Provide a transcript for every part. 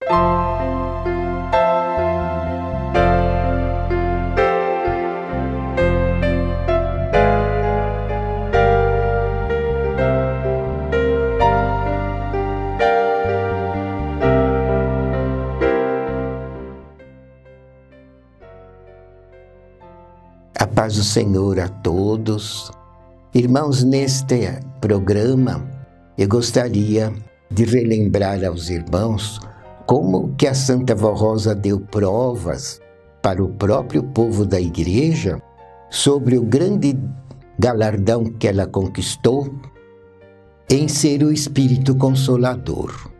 A paz do Senhor a todos. Irmãos, neste programa eu gostaria de relembrar aos irmãos como que a Santa Vó Rosa deu provas para o próprio povo da Igreja sobre o grande galardão que ela conquistou em ser o Espírito Consolador.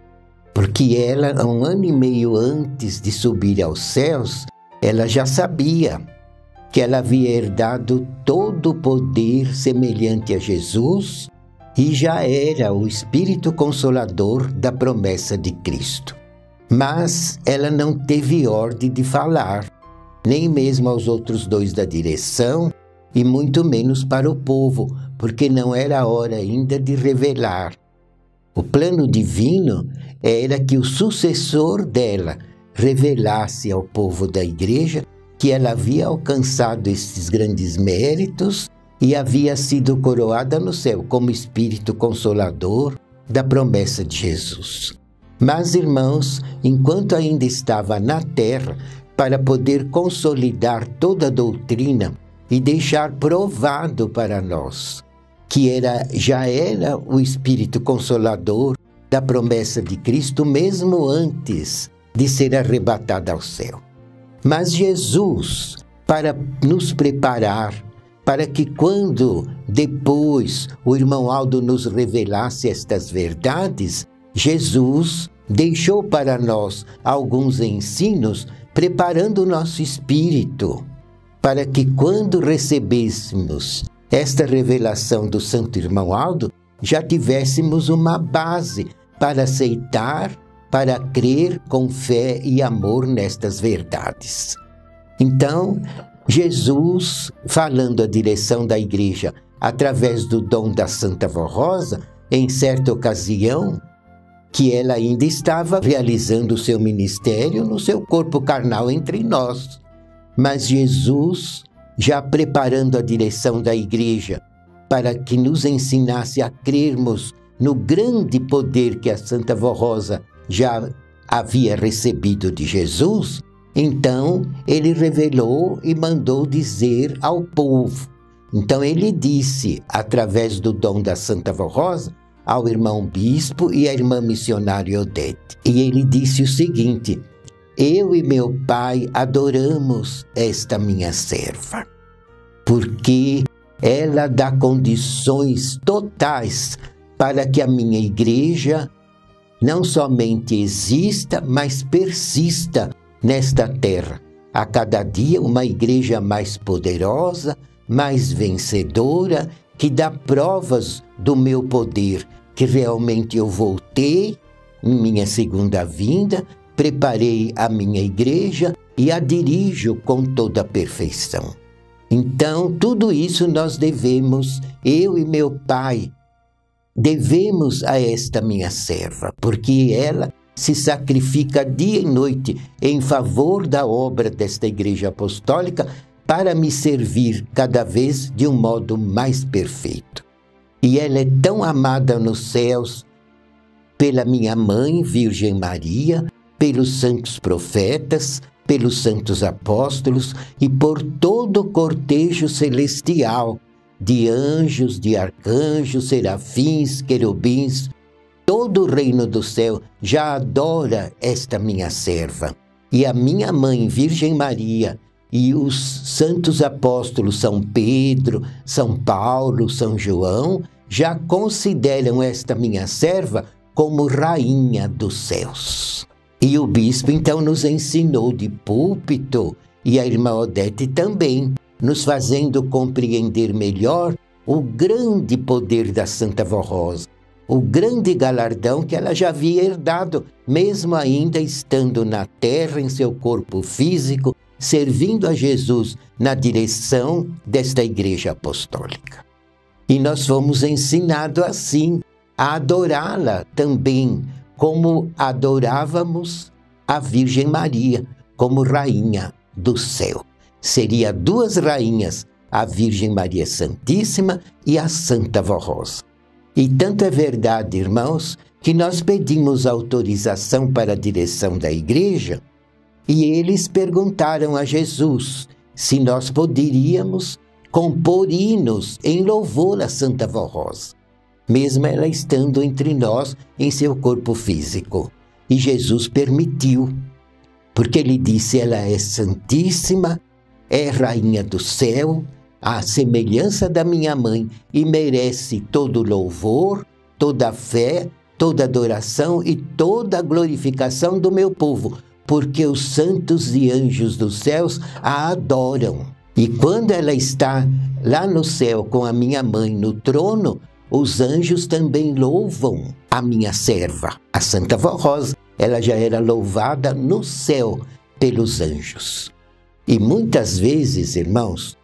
Porque ela, 1 ano e meio antes de subir aos céus, ela já sabia que ela havia herdado todo o poder semelhante a Jesus e já era o Espírito Consolador da promessa de Cristo. Mas ela não teve ordem de falar, nem mesmo aos outros dois da direção, e muito menos para o povo, porque não era a hora ainda de revelar. O plano divino era que o sucessor dela revelasse ao povo da Igreja que ela havia alcançado esses grandes méritos e havia sido coroada no céu como Espírito Consolador da promessa de Jesus. Mas, irmãos, enquanto ainda estava na terra, para poder consolidar toda a doutrina e deixar provado para nós que já era o Espírito Consolador da promessa de Cristo, mesmo antes de ser arrebatada ao céu. Mas Jesus, para nos preparar, para que quando depois o irmão Aldo nos revelasse estas verdades, Jesus deixou para nós alguns ensinos, preparando o nosso espírito, para que quando recebêssemos esta revelação do Santo Irmão Aldo, já tivéssemos uma base para aceitar, para crer com fé e amor nestas verdades. Então, Jesus, falando a direção da Igreja através do dom da Santa Vó Rosa, em certa ocasião, que ela ainda estava realizando o seu ministério no seu corpo carnal entre nós. Mas Jesus, já preparando a direção da Igreja para que nos ensinasse a crermos no grande poder que a Santa Vó Rosa já havia recebido de Jesus, então ele revelou e mandou dizer ao povo. Então ele disse, através do dom da Santa Vó Rosa, ao irmão bispo e à irmã missionária Odete. E ele disse o seguinte: eu e meu pai adoramos esta minha serva, porque ela dá condições totais para que a minha igreja não somente exista, mas persista nesta terra. A cada dia uma igreja mais poderosa, mais vencedora, que dá provas do meu poder, que realmente eu voltei em minha segunda vinda, preparei a minha igreja e a dirijo com toda a perfeição. Então, tudo isso nós devemos, eu e meu pai, devemos a esta minha serva, porque ela se sacrifica dia e noite em favor da obra desta Igreja Apostólica para me servir cada vez de um modo mais perfeito. E ela é tão amada nos céus pela minha mãe, Virgem Maria, pelos santos profetas, pelos santos apóstolos e por todo o cortejo celestial de anjos, de arcanjos, serafins, querubins. Todo o reino do céu já adora esta minha serva. E a minha mãe, Virgem Maria, e os santos apóstolos São Pedro, São Paulo, São João, já consideram esta minha serva como rainha dos céus. E o bispo então nos ensinou de púlpito, e a irmã Odete também, nos fazendo compreender melhor o grande poder da Santa Vó Rosa, o grande galardão que ela já havia herdado, mesmo ainda estando na terra em seu corpo físico, servindo a Jesus na direção desta Igreja Apostólica. E nós fomos ensinados assim, a adorá-la também, como adorávamos a Virgem Maria como rainha do céu. Seria duas rainhas, a Virgem Maria Santíssima e a Santa Vó Rosa. E tanto é verdade, irmãos, que nós pedimos autorização para a direção da igreja e eles perguntaram a Jesus se nós poderíamos compor hinos em louvor a Santa Vó Rosa, mesmo ela estando entre nós em seu corpo físico. E Jesus permitiu, porque ele disse, ela é santíssima, é rainha do céu, à semelhança da minha mãe, e merece todo louvor, toda fé, toda adoração e toda glorificação do meu povo, porque os santos e anjos dos céus a adoram. E quando ela está lá no céu com a minha mãe no trono, os anjos também louvam a minha serva, a Santa Vó Rosa. Ela já era louvada no céu pelos anjos. E muitas vezes, irmãos,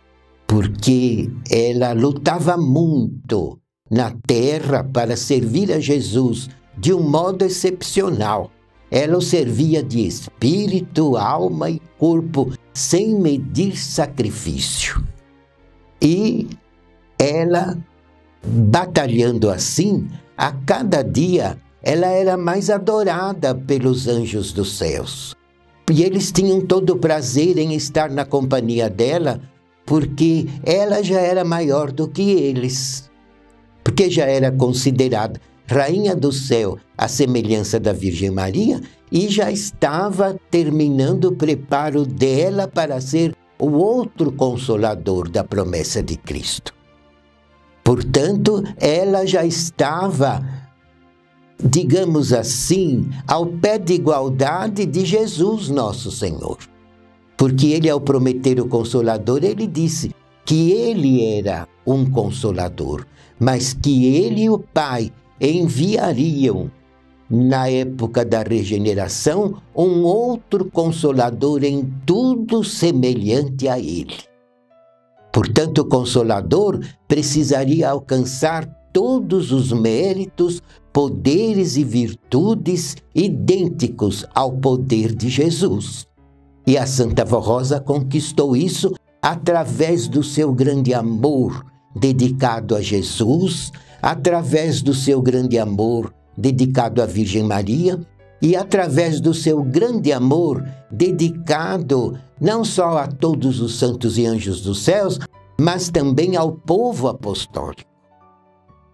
porque ela lutava muito na terra para servir a Jesus de um modo excepcional. Ela o servia de espírito, alma e corpo, sem medir sacrifício. E ela, batalhando assim, a cada dia, ela era mais adorada pelos anjos dos céus. E eles tinham todo o prazer em estar na companhia dela, porque ela já era maior do que eles. Porque já era considerada rainha do céu, à semelhança da Virgem Maria, e já estava terminando o preparo dela para ser o outro consolador da promessa de Cristo. Portanto, ela já estava, digamos assim, ao pé de igualdade de Jesus, nosso Senhor. Porque ele, ao prometer o Consolador, ele disse que ele era um Consolador, mas que ele e o Pai enviariam, na época da regeneração, um outro Consolador em tudo semelhante a ele. Portanto, o Consolador precisaria alcançar todos os méritos, poderes e virtudes idênticos ao poder de Jesus. E a Santa Vó Rosa conquistou isso através do seu grande amor dedicado a Jesus, através do seu grande amor dedicado à Virgem Maria e através do seu grande amor dedicado não só a todos os santos e anjos dos céus, mas também ao povo apostólico.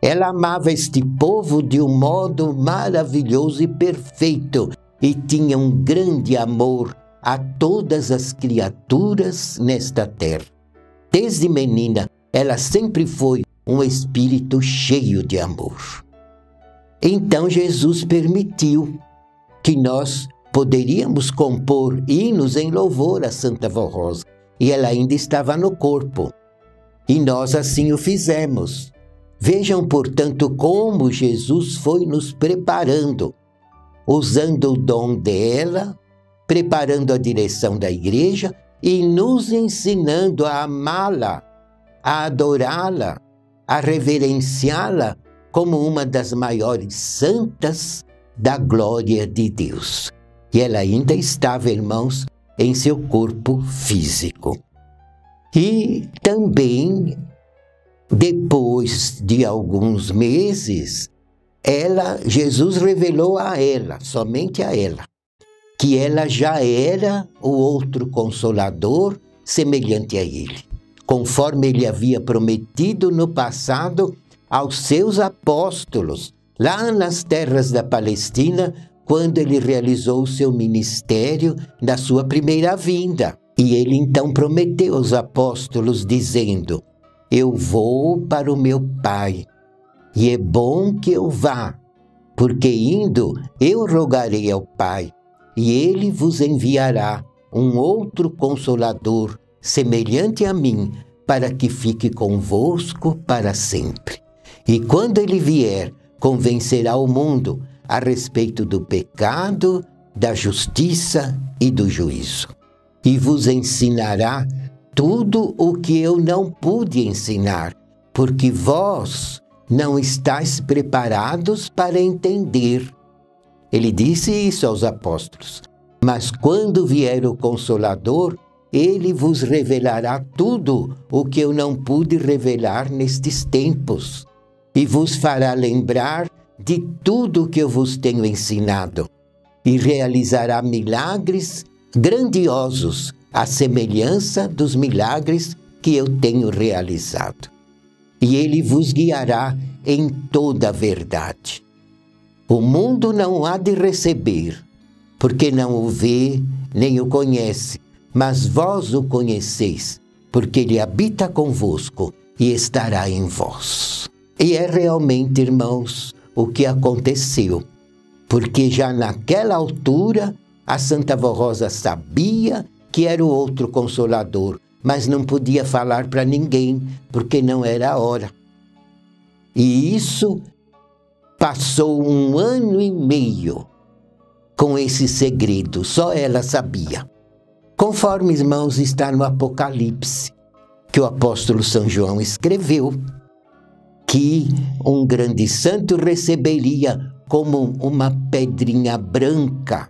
Ela amava este povo de um modo maravilhoso e perfeito e tinha um grande amor a todas as criaturas nesta terra. Desde menina, ela sempre foi um espírito cheio de amor. Então Jesus permitiu que nós poderíamos compor hinos em louvor a Santa Vó Rosa, e ela ainda estava no corpo. E nós assim o fizemos. Vejam, portanto, como Jesus foi nos preparando, usando o dom dela, preparando a direção da igreja e nos ensinando a amá-la, a adorá-la, a reverenciá-la como uma das maiores santas da glória de Deus. E ela ainda estava, irmãos, em seu corpo físico. E também, depois de alguns meses, Jesus revelou a ela, somente a ela, que ela já era o outro Consolador semelhante a ele, conforme ele havia prometido no passado aos seus apóstolos, lá nas terras da Palestina, quando ele realizou o seu ministério na sua primeira vinda. E ele então prometeu aos apóstolos, dizendo: eu vou para o meu Pai, e é bom que eu vá, porque indo eu rogarei ao Pai, e ele vos enviará um outro Consolador, semelhante a mim, para que fique convosco para sempre. E quando ele vier, convencerá o mundo a respeito do pecado, da justiça e do juízo. E vos ensinará tudo o que eu não pude ensinar, porque vós não estáis preparados para entender. Ele disse isso aos apóstolos. Mas quando vier o Consolador, ele vos revelará tudo o que eu não pude revelar nestes tempos, e vos fará lembrar de tudo o que eu vos tenho ensinado, e realizará milagres grandiosos, à semelhança dos milagres que eu tenho realizado. E ele vos guiará em toda a verdade. O mundo não há de receber, porque não o vê nem o conhece, mas vós o conheceis, porque ele habita convosco e estará em vós. E é realmente, irmãos, o que aconteceu, porque já naquela altura a Santa Vó Rosa sabia que era o outro Consolador, mas não podia falar para ninguém, porque não era a hora. E isso passou 1 ano e meio com esse segredo, só ela sabia. Conforme, irmãos, está no Apocalipse, que o apóstolo São João escreveu, que um grande santo receberia como uma pedrinha branca,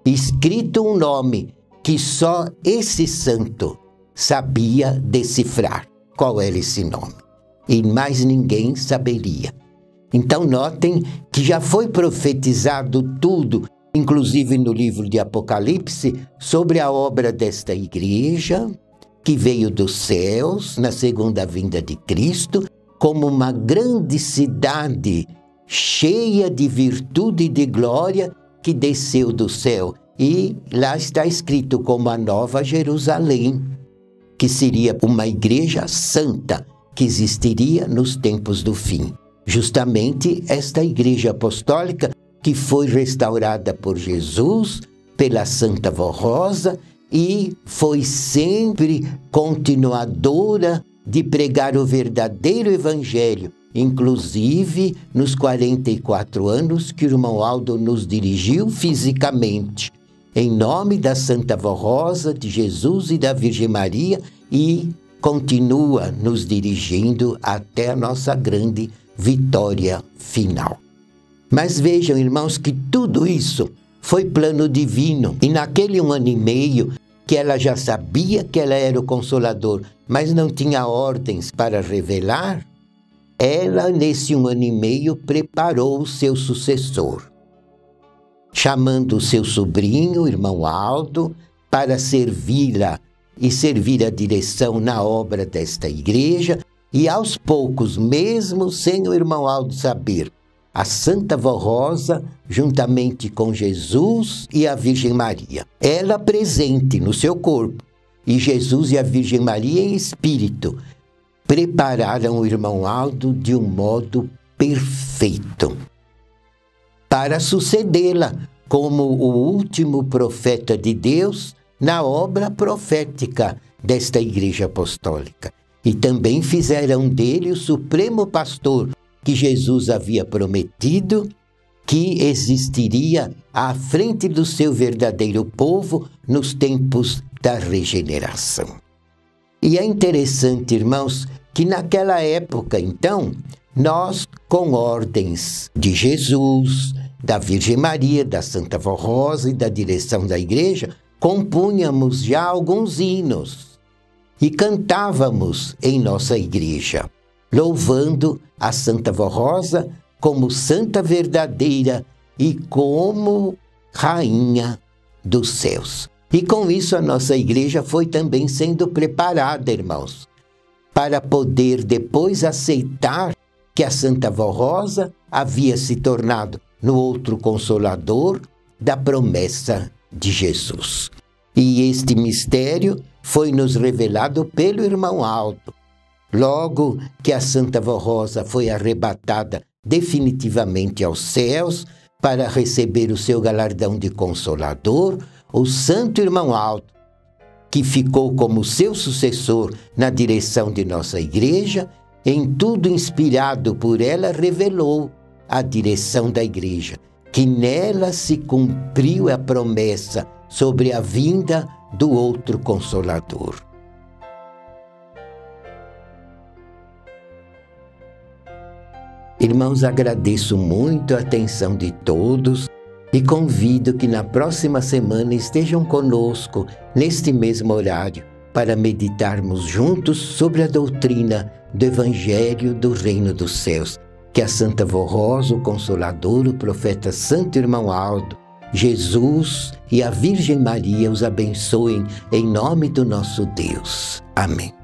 escrito um nome que só esse santo sabia decifrar. Qual era esse nome? E mais ninguém saberia. Então notem que já foi profetizado tudo, inclusive no livro de Apocalipse, sobre a obra desta igreja, que veio dos céus na segunda vinda de Cristo, como uma grande cidade cheia de virtude e de glória que desceu do céu. E lá está escrito como a Nova Jerusalém, que seria uma igreja santa que existiria nos tempos do fim. Justamente esta igreja apostólica que foi restaurada por Jesus, pela Santa Vó Rosa, e foi sempre continuadora de pregar o verdadeiro evangelho, inclusive nos 44 anos que o irmão Aldo nos dirigiu fisicamente, em nome da Santa Vó Rosa, de Jesus e da Virgem Maria, e continua nos dirigindo até a nossa grande vitória final. Mas vejam, irmãos, que tudo isso foi plano divino. E naquele 1 ano e meio, que ela já sabia que ela era o Consolador, mas não tinha ordens para revelar, ela, nesse 1 ano e meio, preparou o seu sucessor, chamando o seu sobrinho, o irmão Aldo, para servi-la e servir a direção na obra desta igreja. E aos poucos, mesmo sem o irmão Aldo saber, a Santa Vó Rosa, juntamente com Jesus e a Virgem Maria, ela presente no seu corpo, e Jesus e a Virgem Maria em espírito, prepararam o irmão Aldo de um modo perfeito para sucedê-la como o último profeta de Deus na obra profética desta igreja apostólica. E também fizeram dele o supremo pastor que Jesus havia prometido, que existiria à frente do seu verdadeiro povo nos tempos da regeneração. E é interessante, irmãos, que naquela época, então, nós, com ordens de Jesus, da Virgem Maria, da Santa Vó Rosa e da direção da igreja, compunhamos já alguns hinos e cantávamos em nossa igreja, louvando a Santa Vó Rosa como santa verdadeira e como rainha dos céus. E com isso a nossa igreja foi também sendo preparada, irmãos, para poder depois aceitar que a Santa Vó Rosa havia se tornado no outro Consolador da promessa de Jesus. E este mistério foi nos revelado pelo irmão Aldo. Logo que a Santa Vó Rosa foi arrebatada definitivamente aos céus para receber o seu galardão de Consolador, o Santo Irmão Aldo, que ficou como seu sucessor na direção de nossa igreja, em tudo inspirado por ela, revelou a direção da igreja, que nela se cumpriu a promessa sobre a vinda do outro Consolador. Irmãos, agradeço muito a atenção de todos E convido que na próxima semana estejam conosco, neste mesmo horário, para meditarmos juntos sobre a doutrina do Evangelho do Reino dos Céus. Que a Santa Vó Rosa, o Consolador, o profeta Santo Irmão Aldo, Jesus e a Virgem Maria os abençoem em nome do nosso Deus. Amém.